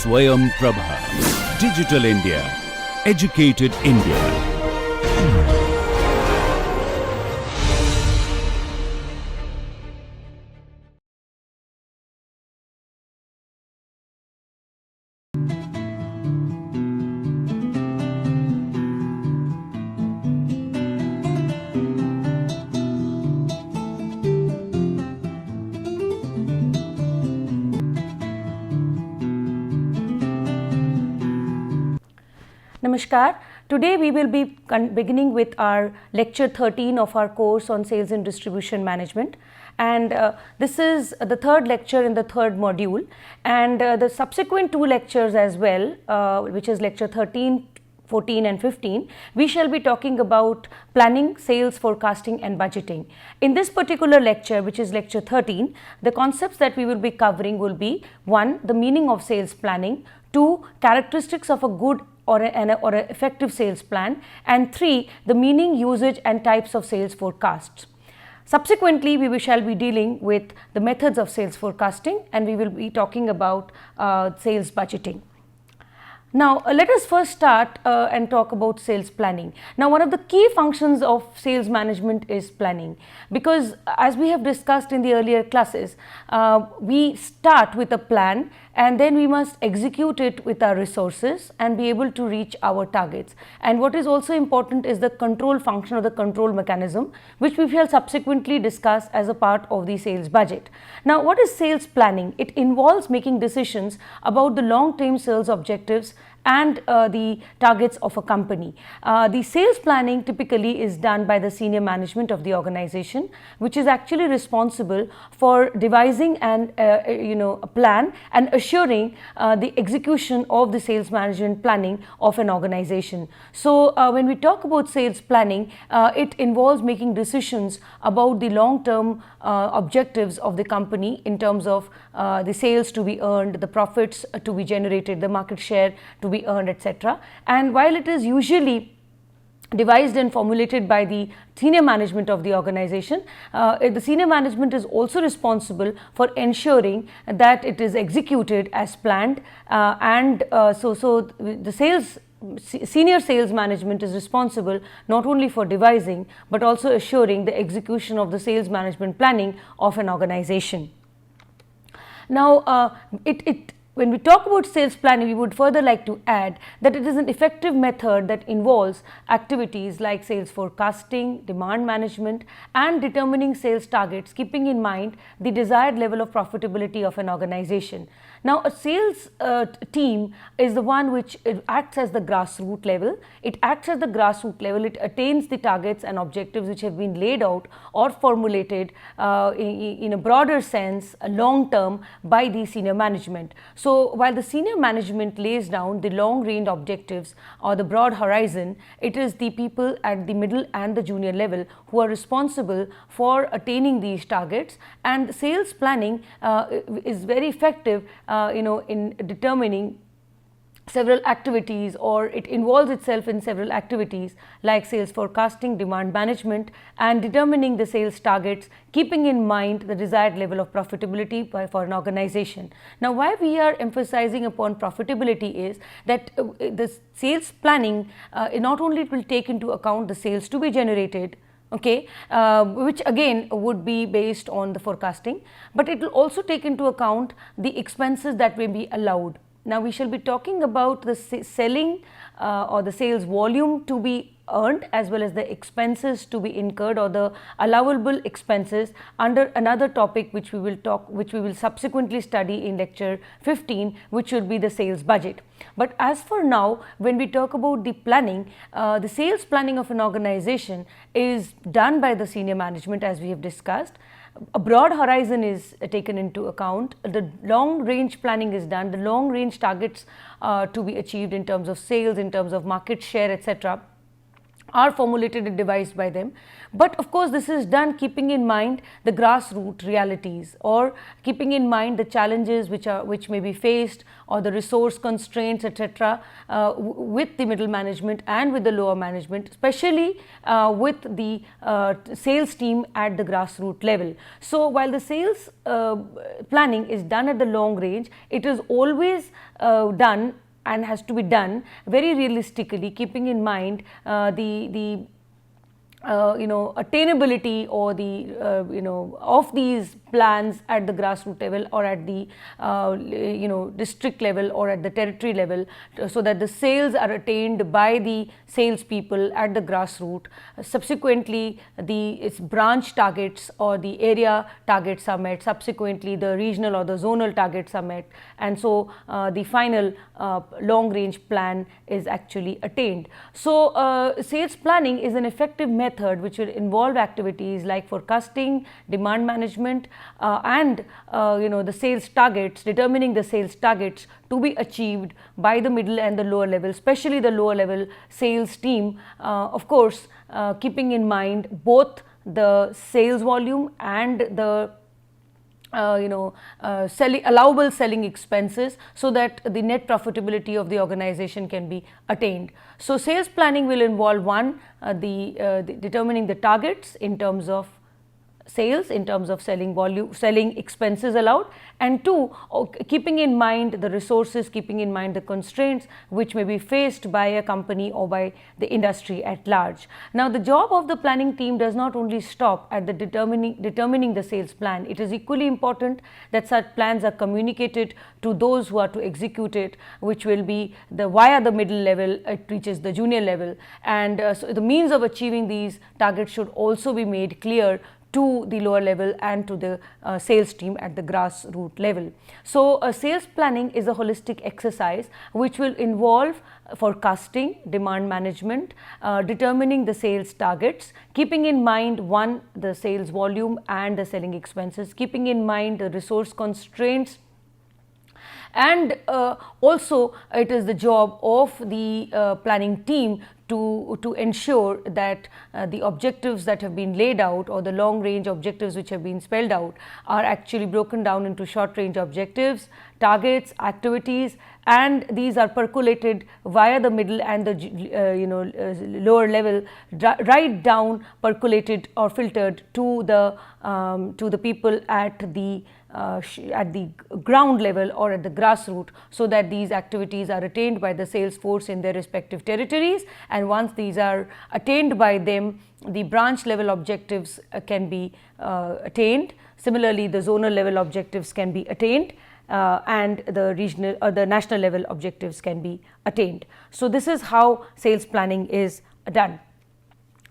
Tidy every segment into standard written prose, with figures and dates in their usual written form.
Swayam Prabha. Digital India. Educated India. Namaskar. Today we will be beginning with our lecture 13 of our course on sales and distribution management, and this is the third lecture in the third module, and the subsequent two lectures as well, which is lecture 13, 14 and 15, we shall be talking about planning, sales, forecasting and budgeting. In this particular lecture, which is lecture 13, the concepts that we will be covering will be 1. The meaning of sales planning, 2. Characteristics of a good or an effective sales plan, and 3. The meaning, usage and types of sales forecasts. Subsequently, we shall be dealing with the methods of sales forecasting, and we will be talking about sales budgeting. Now, let us first start and talk about sales planning. Now, one of the key functions of sales management is planning, because as we have discussed in the earlier classes, we start with a plan and then we must execute it with our resources and be able to reach our targets. And what is also important is the control function or the control mechanism, which we shall subsequently discuss as a part of the sales budget. Now, what is sales planning? It involves making decisions about the long-term sales objectives and the targets of a company. The sales planning typically is done by the senior management of the organization, which is actually responsible for devising and a plan and assuring the execution of the sales management planning of an organization. So when we talk about sales planning, it involves making decisions about the long-term objectives of the company in terms of the sales to be earned, the profits to be generated, the market share to be earned, etc. And while it is usually devised and formulated by the senior management of the organization, the senior management is also responsible for ensuring that it is executed as planned, so the senior sales management is responsible not only for devising but also assuring the execution of the sales management planning of an organization. Now, when we talk about sales planning, we would further like to add that it is an effective method that involves activities like sales forecasting, demand management and determining sales targets, keeping in mind the desired level of profitability of an organization. Now, a sales team is the one which acts as the grassroots level. It acts at the grassroots level. It attains the targets and objectives which have been laid out or formulated in a broader sense, long term, by the senior management. So, while the senior management lays down the long range objectives or the broad horizon, it is the people at the middle and the junior level who are responsible for attaining these targets, and sales planning is very effective in determining several activities, or it involves itself in several activities like sales forecasting, demand management and determining the sales targets, keeping in mind the desired level of profitability for an organization. Now, why we are emphasizing upon profitability is that the sales planning not only it will take into account the sales to be generated, which again would be based on the forecasting, but it will also take into account the expenses that may be allowed. Now, we shall be talking about the selling or the sales volume to be earned as well as the expenses to be incurred or the allowable expenses under another topic which we will subsequently study in lecture 15, which will be the sales budget. But as for now, when we talk about the planning, the sales planning of an organization is done by the senior management, as we have discussed. A broad horizon is taken into account, the long range planning is done, the long range targets to be achieved in terms of sales, in terms of market share, etc., are formulated and devised by them. But of course, this is done keeping in mind the grassroots realities, or keeping in mind the challenges which may be faced, or the resource constraints, etc., with the middle management and with the lower management, especially with the sales team at the grassroots level. So while the sales planning is done at the long range, it is always done and has to be done very realistically, keeping in mind the attainability, or the of these plans at the grassroots level, or at the district level, or at the territory level, so that the sales are attained by the salespeople at the grassroots. Subsequently, its branch targets or the area targets are met. Subsequently, the regional or the zonal targets are met, and so the final long range plan is actually attained. So sales planning is an effective method which will involve activities like forecasting, demand management, and the sales targets, determining the sales targets to be achieved by the middle and the lower level, especially the lower level sales team, of course keeping in mind both the sales volume and the allowable selling expenses, so that the net profitability of the organization can be attained. So sales planning will involve one, the determining the targets in terms of sales, in terms of selling volume, selling expenses allowed, and two, keeping in mind the resources, keeping in mind the constraints which may be faced by a company or by the industry at large. Now, the job of the planning team does not only stop at the determining the sales plan. It is equally important that such plans are communicated to those who are to execute it, which will be via the middle level, it reaches the junior level, and so the means of achieving these targets should also be made clear to the lower level and to the sales team at the grassroots level. So sales planning is a holistic exercise which will involve forecasting, demand management, determining the sales targets, keeping in mind one, the sales volume and the selling expenses, keeping in mind the resource constraints, and also it is the job of the planning team to ensure that the objectives that have been laid out, or the long range objectives which have been spelled out, are actually broken down into short range objectives, targets, activities, and these are percolated via the middle and the lower level, right down, percolated or filtered to the people at the ground level or at the grassroots, so that these activities are attained by the sales force in their respective territories, and once these are attained by them, the branch level objectives can be attained. Similarly, the zonal level objectives can be attained, and the regional or the national level objectives can be attained. So this is how sales planning is done.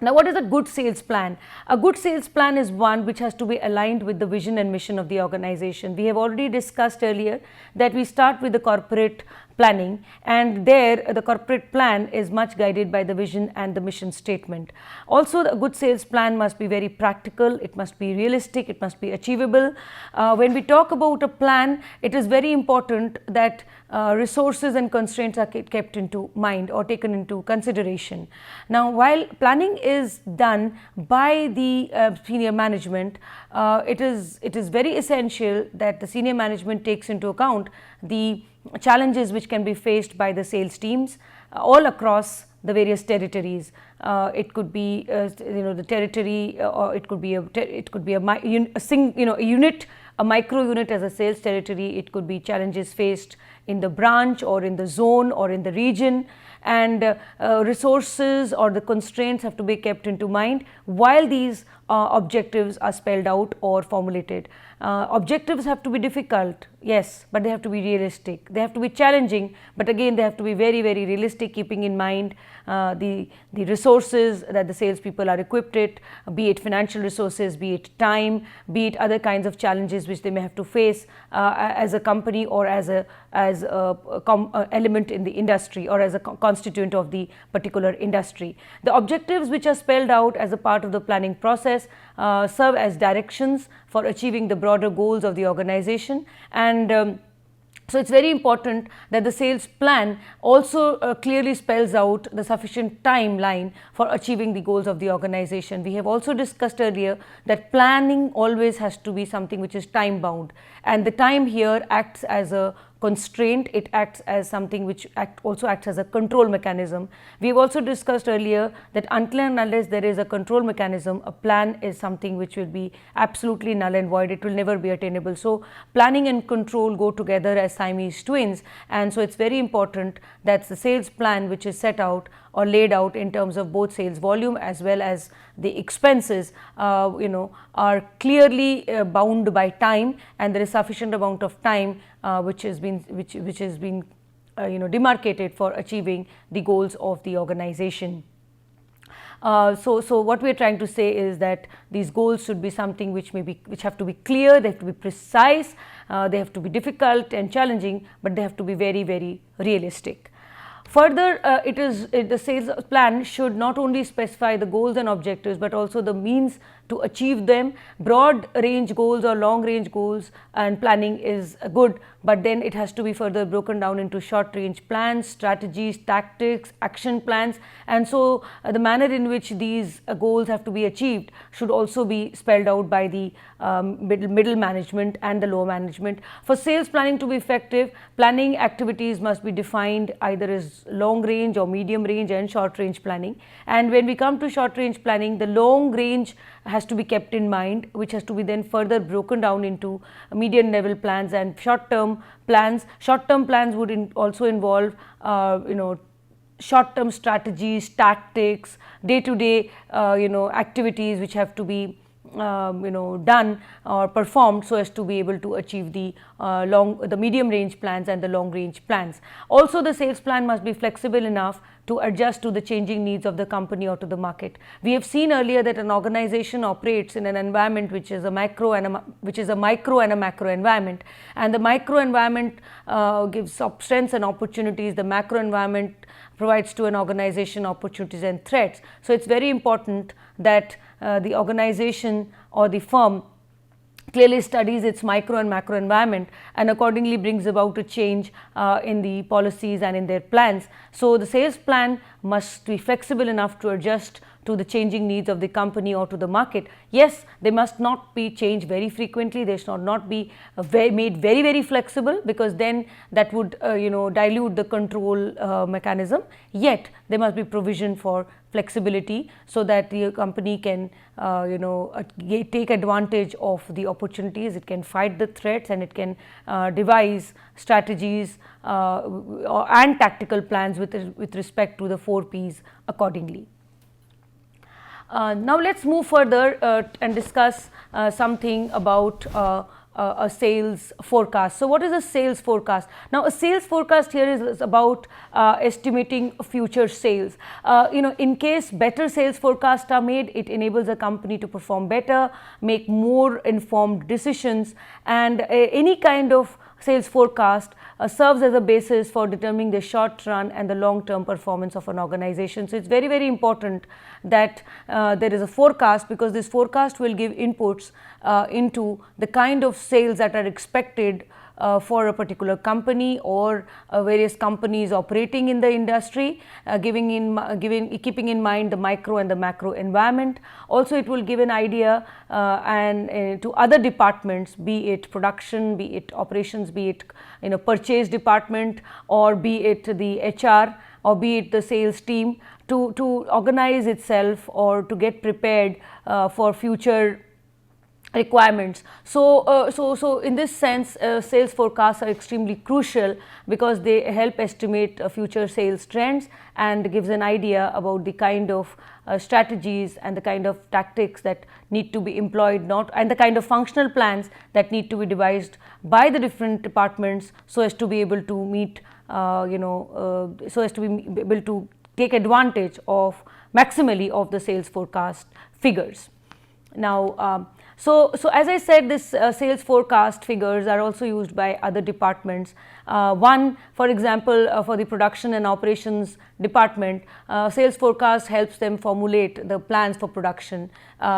Now, what is a good sales plan? A good sales plan is one which has to be aligned with the vision and mission of the organization. We have already discussed earlier that we start with the corporate planning, and there the corporate plan is much guided by the vision and the mission statement. Also, a good sales plan must be very practical, it must be realistic, it must be achievable. When we talk about a plan, it is very important that resources and constraints are kept into mind or taken into consideration. Now, while planning is done by the senior management, it is very essential that the senior management takes into account the challenges which can be faced by the sales teams all across the various territories. It could be the territory, or it could be a unit, a micro unit as a sales territory. It could be challenges faced in the branch or in the zone or in the region, and resources or the constraints have to be kept into mind while these objectives are spelled out or formulated. Objectives have to be difficult, yes, but they have to be realistic. They have to be challenging, but again they have to be very, very realistic, keeping in mind the resources that the salespeople are equipped with, be it financial resources, be it time, be it other kinds of challenges which they may have to face as a company or as a element in the industry or as a constituent of the particular industry. The objectives which are spelled out as a part of the planning process serve as directions for achieving the broader goals of the organization, and So it's very important that the sales plan also clearly spells out the sufficient timeline for achieving the goals of the organization. We have also discussed earlier that planning always has to be something which is time bound, and the time here acts as a constraint. It acts as something which also acts as a control mechanism. We have also discussed earlier that until and unless there is a control mechanism, a plan is something which will be absolutely null and void. It will never be attainable. So planning and control go together as Siamese twins, and so it's very important that the sales plan which is set out or laid out in terms of both sales volume as well as the expenses are clearly bound by time, and there is sufficient amount of time which has been demarcated for achieving the goals of the organization. So what we are trying to say is that these goals should be something which have to be clear, they have to be precise, they have to be difficult and challenging, but they have to be very, very realistic. Further, the sales plan should not only specify the goals and objectives, but also the means to achieve them. Broad range goals or long range goals and planning is good, but then it has to be further broken down into short range plans, strategies, tactics, action plans, and so the manner in which these goals have to be achieved should also be spelled out by the middle management and the lower management. For sales planning to be effective, planning activities must be defined either as long range or medium range and short range planning. And when we come to short range planning, the long range has to be kept in mind, which has to be then further broken down into median level plans and short term plans. Short term plans would also involve short term strategies, tactics, day to day activities which have to be done or performed so as to be able to achieve the medium range plans and the long range plans. Also, the sales plan must be flexible enough to adjust to the changing needs of the company or to the market. We have seen earlier that an organization operates in an environment which is a micro and a macro environment, and the micro environment gives strengths and opportunities. The macro environment provides to an organization opportunities and threats. So it's very important that the organization or the firm clearly studies its micro and macro environment and accordingly brings about a change in the policies and in their plans. So the sales plan must be flexible enough to adjust to the changing needs of the company or to the market. Yes, they must not be changed very frequently. They should not be made very, very flexible, because then that would dilute the control mechanism. Yet there must be provision for flexibility so that the company can take advantage of the opportunities, it can fight the threats, and it can devise strategies and tactical plans with respect to the 4 Ps accordingly. Now let's move further and discuss something about a sales forecast. So what is a sales forecast? Now a sales forecast here is about estimating future sales. In case better sales forecasts are made, it enables a company to perform better, make more informed decisions, and any kind of sales forecast serves as a basis for determining the short run and the long term performance of an organization. So it's very, very important that there is a forecast, because this forecast will give inputs into the kind of sales that are expected for a particular company or various companies operating in the industry, keeping in mind the micro and the macro environment. Also, it will give an idea to other departments, be it production, be it operations, be it purchase department, or be it the HR, or be it the sales team, to organize itself or to get prepared for future requirements. So in this sense, sales forecasts are extremely crucial, because they help estimate future sales trends and gives an idea about the kind of strategies and the kind of tactics that need to be employed, and the kind of functional plans that need to be devised by the different departments so as to be able to meet so as to be able to take advantage of maximally of the sales forecast figures. Now so as I said, this sales forecast figures are also used by other departments. One, for example, for the production and operations department, sales forecast helps them formulate the plans for production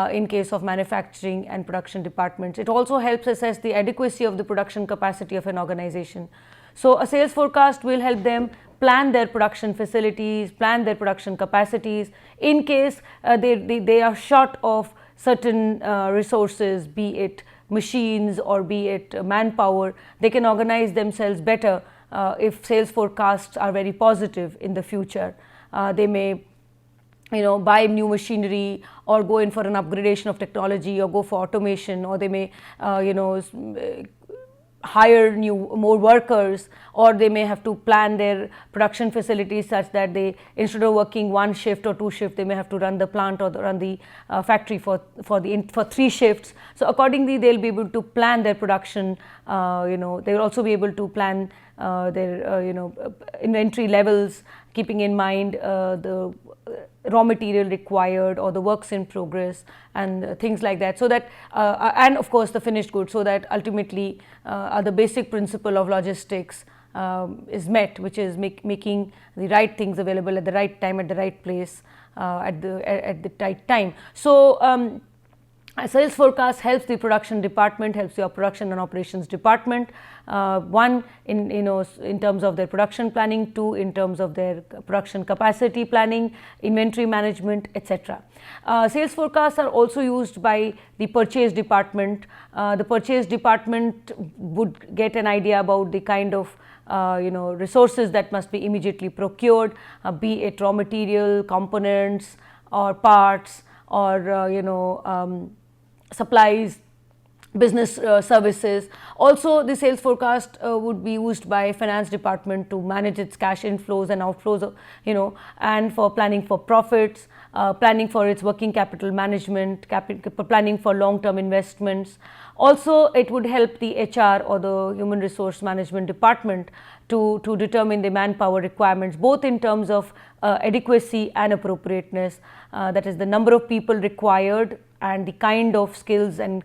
in case of manufacturing and production departments. It also helps assess the adequacy of the production capacity of an organization. So a sales forecast will help them plan their production facilities, plan their production capacities in case they are short of certain resources, be it machines or be it manpower. They can organize themselves better if sales forecasts are very positive in the future. They may buy new machinery or go in for an upgradation of technology or go for automation, or they may hire more workers, or they may have to plan their production facilities such that they, instead of working 1 shift or 2 shifts, they may have to run the plant or run the factory for 3 shifts. So accordingly they'll be able to plan their production. They will also be able to plan their inventory levels, keeping in mind the raw material required or the works in progress and things like that, so that and of course the finished goods, so that ultimately the basic principle of logistics is met, which is making the right things available at the right time, at the right place, at the right time. So a sales forecast helps the production department, helps your production and operations department, one in terms of their production planning, 2 in terms of their production capacity planning, inventory management, etc. Sales forecasts are also used by the purchase department. The purchase department would get an idea about the kind of resources that must be immediately procured, be it raw material, components or parts, or supplies, business services. Also the sales forecast would be used by finance department to manage its cash inflows and outflows, and for planning for profits, planning for its working capital management, planning for long-term investments. Also it would help the HR or the human resource management department to determine the manpower requirements, both in terms of adequacy and appropriateness, that is the number of people required and the kind of skills and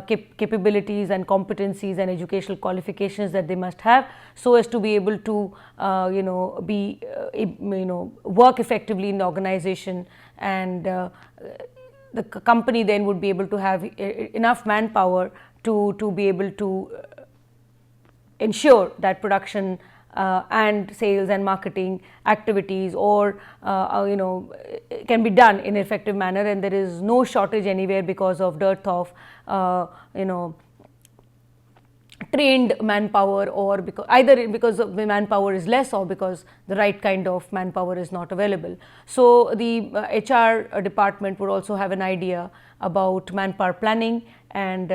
capabilities and competencies and educational qualifications that they must have, so as to be able to work effectively in the organization, and the company then would be able to have enough manpower to be able to ensure that production and sales and marketing activities or can be done in an effective manner, and there is no shortage anywhere because of dearth of trained manpower, or either because the manpower is less or because the right kind of manpower is not available. So the HR department would also have an idea about manpower planning and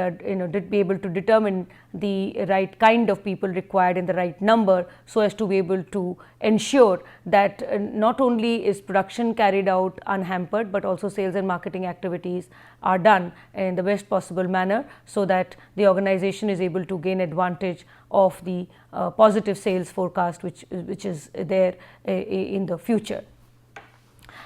be able to determine the right kind of people required in the right number, so as to be able to ensure that not only is production carried out unhampered, but also sales and marketing activities are done in the best possible manner, so that the organization is able to gain advantage of the positive sales forecast which is there in the future.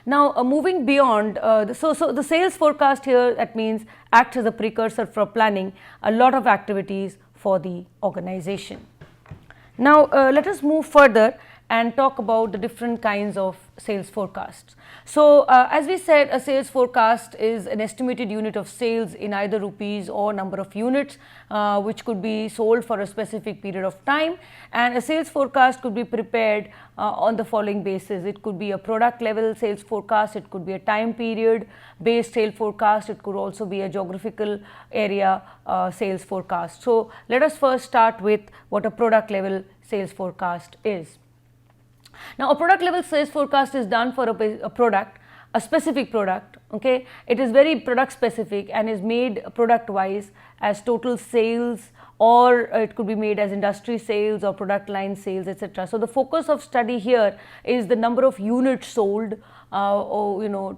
Now moving beyond, so the sales forecast here, that means acts as a precursor for planning a lot of activities for the organization. Now let us move further and talk about the different kinds of sales forecasts. So as we said, a sales forecast is an estimated unit of sales in either rupees or number of units which could be sold for a specific period of time, and a sales forecast could be prepared on the following basis. It could be a product level sales forecast, it could be a time period based sales forecast, it could also be a geographical area sales forecast. So let us first start with what a product level sales forecast is. Now a product level sales forecast is done for a product, a specific product, okay. It is very product specific and is made product wise as total sales, or it could be made as industry sales or product line sales, etc. So the focus of study here is the number of units sold or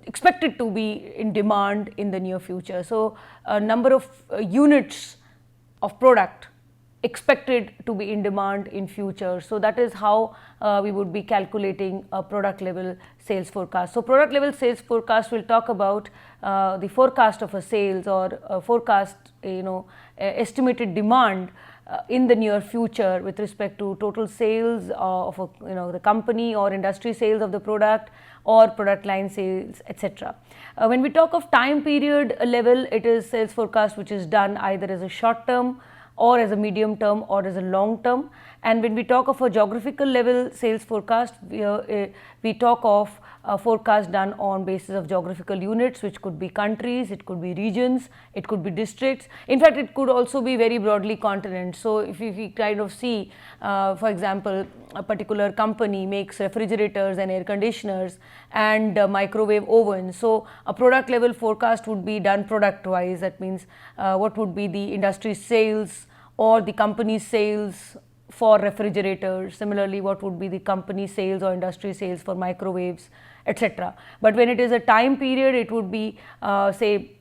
expected to be in demand in the near future. So a number of units of product expected to be in demand in future. So that is how we would be calculating a product level sales forecast. So product level sales forecast will talk about the forecast of a sales or a forecast, estimated demand in the near future with respect to total sales of the company or industry sales of the product or product line sales, etc. When we talk of time period level, it is sales forecast which is done either as a short term or as a medium term or as a long term, And when we talk of a geographical level sales forecast, we talk of a forecast done on basis of geographical units, which could be countries, it could be regions, it could be districts. In fact, it could also be very broadly continents. So if we kind of see, for example, a particular company makes refrigerators and air conditioners and microwave ovens. So a product level forecast would be done product wise. That means what would be the industry sales or the company sales for refrigerators. Similarly, what would be the company sales or industry sales for microwaves, etc. But when it is a time period, it would be say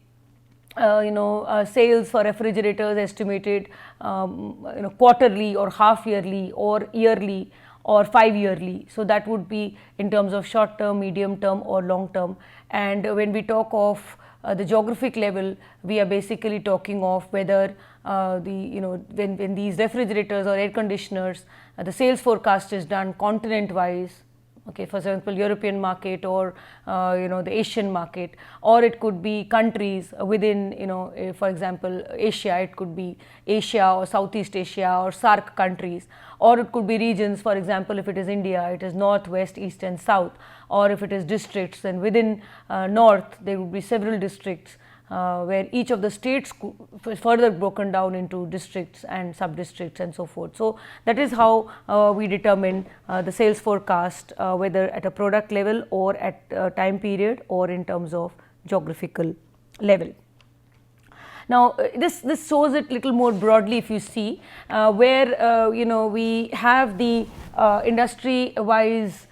sales for refrigerators estimated quarterly or half yearly or yearly or 5 yearly. So that would be in terms of short term, medium term or long term. And when we talk of the geographic level, we are basically talking of whether when these refrigerators or air conditioners, the sales forecast is done continent wise. Okay, for example, European market or the Asian market, or it could be countries within for example Asia. It could be Asia or Southeast Asia or SAARC countries, or it could be regions. For example, if it is India, it is north, west, east and south, or if it is districts, then within north there would be several districts where each of the states further broken down into districts and sub-districts and so forth. So that is how we determine the sales forecast, whether at a product level or at a time period or in terms of geographical level. Now this shows it little more broadly. If you see where we have the industry wise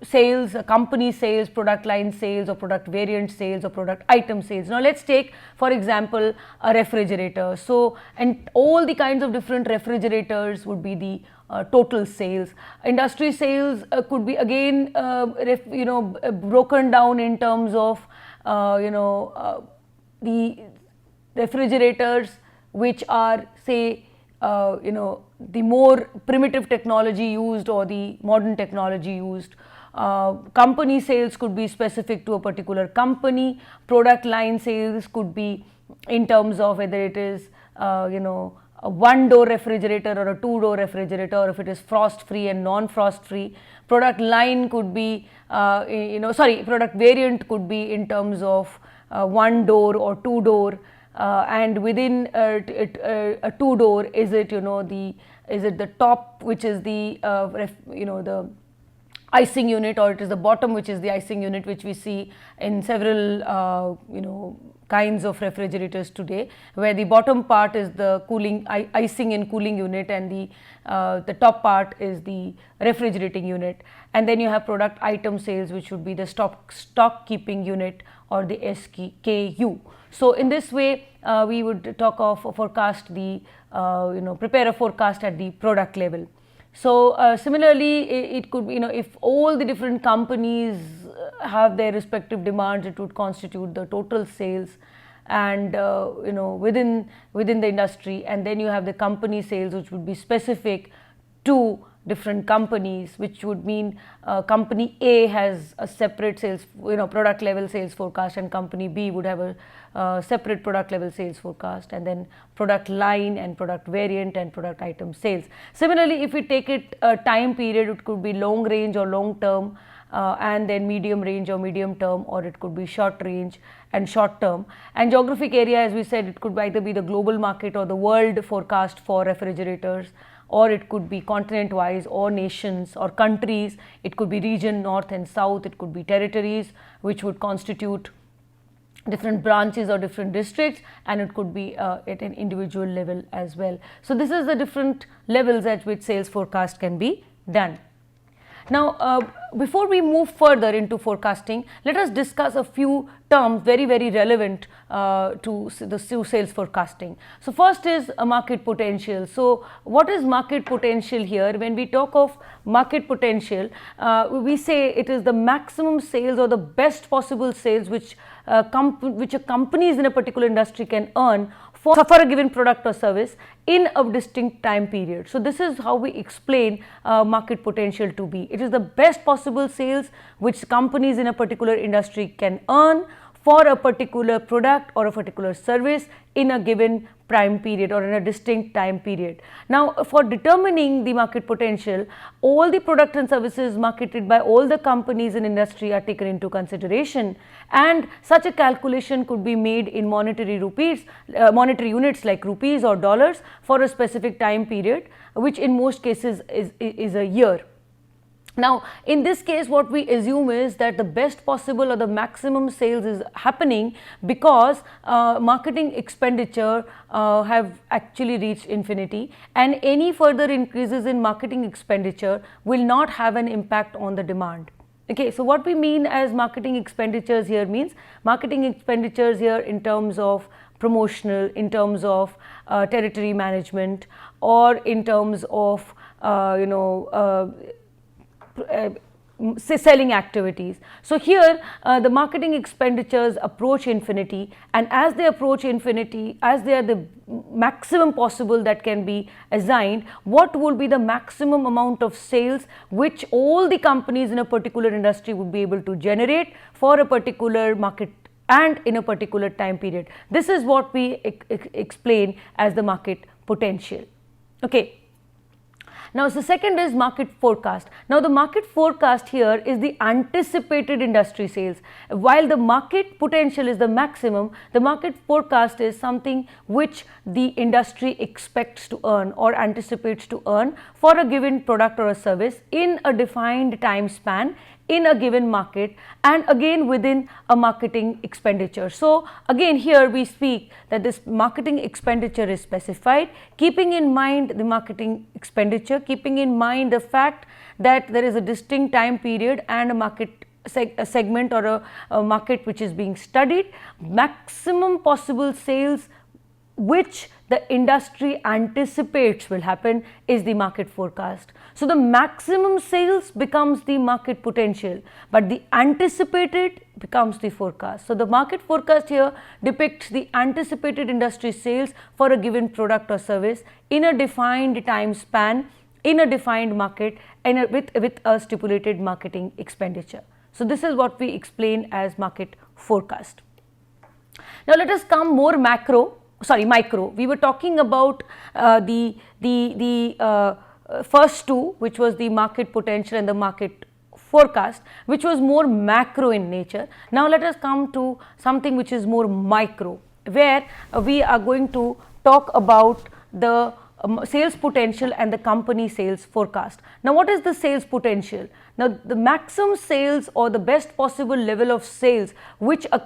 sales, company sales, product line sales or product variant sales or product item sales. Now let's take for example a refrigerator. So and all the kinds of different refrigerators would be the total sales. Industry sales could be again broken down in terms of the refrigerators which are say the more primitive technology used or the modern technology used. Company sales could be specific to a particular company. Product line sales could be in terms of whether it is a one door refrigerator or a two door refrigerator, or if it is frost free and non frost free. Product line could be product variant could be in terms of one door or two door. And within a two door, is it the top which is the the icing unit, or it is the bottom which is the icing unit, which we see in several kinds of refrigerators today, where the bottom part is the cooling icing and cooling unit and the top part is the refrigerating unit. And then you have product item sales, which would be the stock keeping unit or the SKU. So in this way we would talk of a forecast, the prepare a forecast at the product level. So similarly, it could be if all the different companies have their respective demands, it would constitute the total sales and within the industry. And then you have the company sales, which would be specific to different companies, which would mean company A has a separate sales product level sales forecast, and company B would have a separate product level sales forecast, and then product line and product variant and product item sales. Similarly, if we take it a time period, it could be long range or long term, and then medium range or medium term, or it could be short range and short term. And geographic area, as we said, it could either be the global market or the world forecast for refrigerators, or it could be continent wise or nations or countries. It could be region, north and south. It could be territories, which would constitute different branches or different districts, and it could be at an individual level as well. So this is the different levels at which sales forecast can be done. Now before we move further into forecasting, let us discuss a few terms very relevant to sales forecasting. So first is a market potential. So what is market potential here? When we talk of market potential, we say it is the maximum sales or the best possible sales which companies in a particular industry can earn for a given product or service in a distinct time period. So this is how we explain market potential to be. It is the best possible sales which companies in a particular industry can earn for a particular product or a particular service in a given time period or in a distinct time period. Now, for determining the market potential, all the products and services marketed by all the companies in industry are taken into consideration, and such a calculation could be made in monetary units like rupees or dollars for a specific time period, which in most cases is a year. Now, in this case, what we assume is that the best possible or the maximum sales is happening because marketing expenditure have actually reached infinity, and any further increases in marketing expenditure will not have an impact on the demand. Okay, so what we mean as marketing expenditures here means marketing expenditures here in terms of promotional, in terms of territory management, or in terms of selling activities. So here the marketing expenditures approach infinity, and as they approach infinity, as they are the maximum possible that can be assigned, what will be the maximum amount of sales which all the companies in a particular industry would be able to generate for a particular market and in a particular time period. This is what we explain as the market potential. Okay. Now, the second is market forecast. Now, the market forecast here is the anticipated industry sales. While the market potential is the maximum, the market forecast is something which the industry expects to earn or anticipates to earn for a given product or a service in a defined time span, in a given market, and again within a marketing expenditure. So, again here we speak that this marketing expenditure is specified, keeping in mind the marketing expenditure, keeping in mind the fact that there is a distinct time period and a market segment or a market which is being studied. Maximum possible sales which the industry anticipates will happen is the market forecast. So, the maximum sales becomes the market potential, but the anticipated becomes the forecast. So, the market forecast here depicts the anticipated industry sales for a given product or service in a defined time span, in a defined market, and with a stipulated marketing expenditure. So, this is what we explain as market forecast. Now, let us come more micro. We were talking about the first two, which was the market potential and the market forecast, which was more macro in nature. Now, let us come to something which is more micro, where we are going to talk about the sales potential and the company sales forecast. Now, what is the sales potential? Now, the maximum sales or the best possible level of sales which a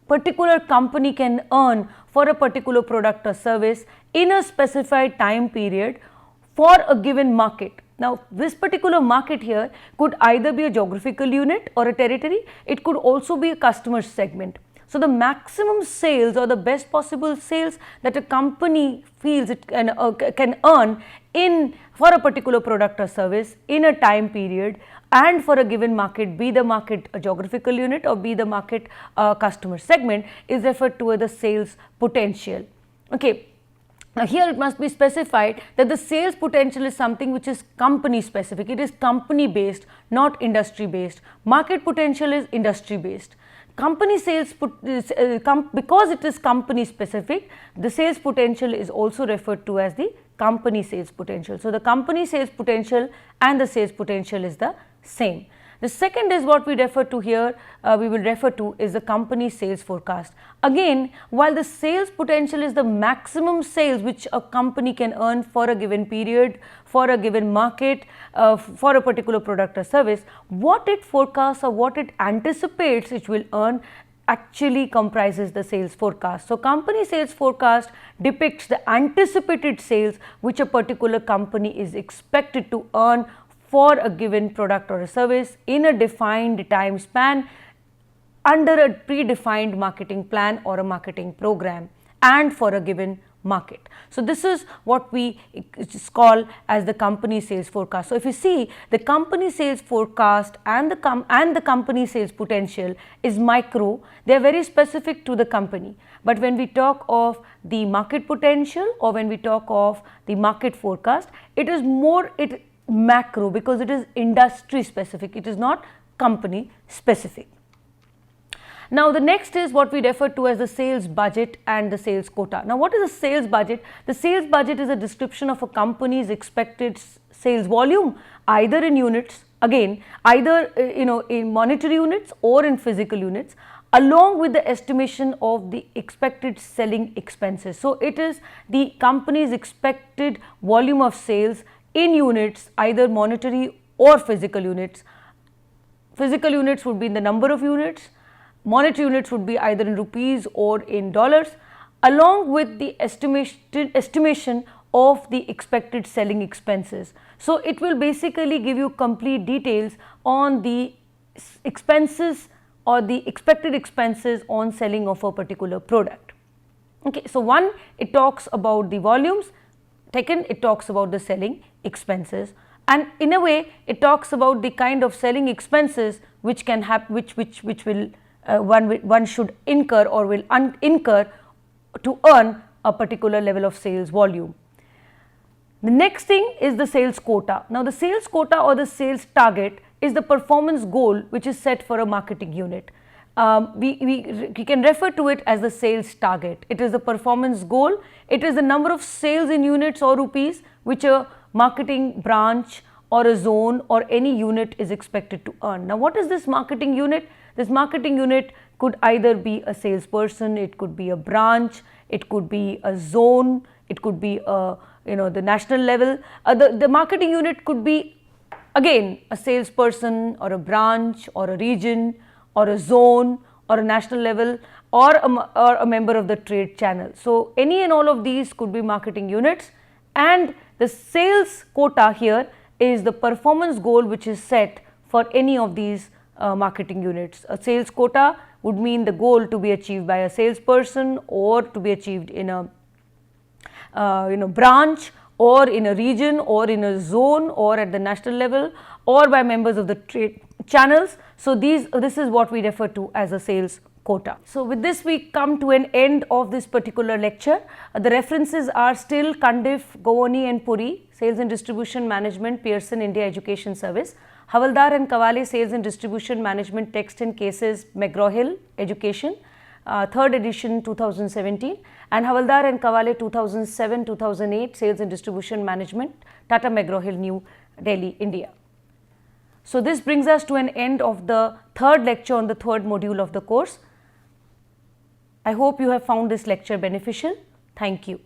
particular company can earn for a particular product or service in a specified time period for a given market. Now, this particular market here could either be a geographical unit or a territory, it could also be a customer segment. So, the maximum sales or the best possible sales that a company feels it can earn for a particular product or service in a time period and for a given market, be the market a geographical unit or be the market customer segment, is referred to as the sales potential. Okay. Now, here it must be specified that the sales potential is something which is company specific. It is company based, not industry based. Market potential is industry based. Company sales, because it is company specific, the sales potential is also referred to as the company sales potential. So, the company sales potential and the sales potential is the same. The second is what we refer to here, we will refer to is the company sales forecast. Again, while the sales potential is the maximum sales which a company can earn for a given period, for a given market, for a particular product or service, what it forecasts or what it anticipates it will earn actually comprises the sales forecast. So, company sales forecast depicts the anticipated sales which a particular company is expected to earn for a given product or a service in a defined time span under a predefined marketing plan or a marketing program and for a given market. So, this is what we call as the company sales forecast. So, if you see the company sales forecast and the company sales potential is micro, they are very specific to the company. But when we talk of the market potential or when we talk of the market forecast, it is more macro because it is industry specific, it is not company specific. Now, the next is what we refer to as the sales budget and the sales quota. Now, what is a sales budget? The sales budget is a description of a company's expected sales volume, either in units, again either in monetary units or in physical units, along with the estimation of the expected selling expenses. So, it is the company's expected volume of sales in units, either monetary or physical units. Physical units would be in the number of units, monetary units would be either in rupees or in dollars, along with the estimation of the expected selling expenses. So, it will basically give you complete details on the expenses or the expected expenses on selling of a particular product. Okay, so, one, it talks about the volumes, second, it talks about the selling expenses, and in a way it talks about the kind of selling expenses which can happen, which will one should incur or will incur to earn a particular level of sales volume. The next thing is the sales quota. Now, the sales quota or the sales target is the performance goal which is set for a marketing unit. We can refer to it as the sales target. It is the performance goal. It is the number of sales in units or rupees which a marketing branch or a zone or any unit is expected to earn. Now, what is this marketing unit? This marketing unit could either be a salesperson, it could be a branch, it could be a zone, it could be a the national level. The marketing unit could be again a salesperson or a branch or a region or a zone or a national level or a member of the trade channel. So, any and all of these could be marketing units, and the sales quota here is the performance goal which is set for any of these marketing units. A sales quota would mean the goal to be achieved by a salesperson or to be achieved in a branch or in a region or in a zone or at the national level or by members of the trade channels. So, this is what we refer to as a sales quota. So, with this we come to an end of this particular lecture. The references are still Kandif, Govoni and Puri, Sales and Distribution Management, Pearson India Education Service, Havaldar and Kawale, Sales and Distribution Management, Text and Cases, McGraw-Hill Education, 3rd edition 2017, and Havaldar and Kawale 2007-2008, Sales and Distribution Management, Tata McGraw-Hill, New Delhi, India. So, this brings us to an end of the third lecture on the third module of the course. I hope you have found this lecture beneficial. Thank you.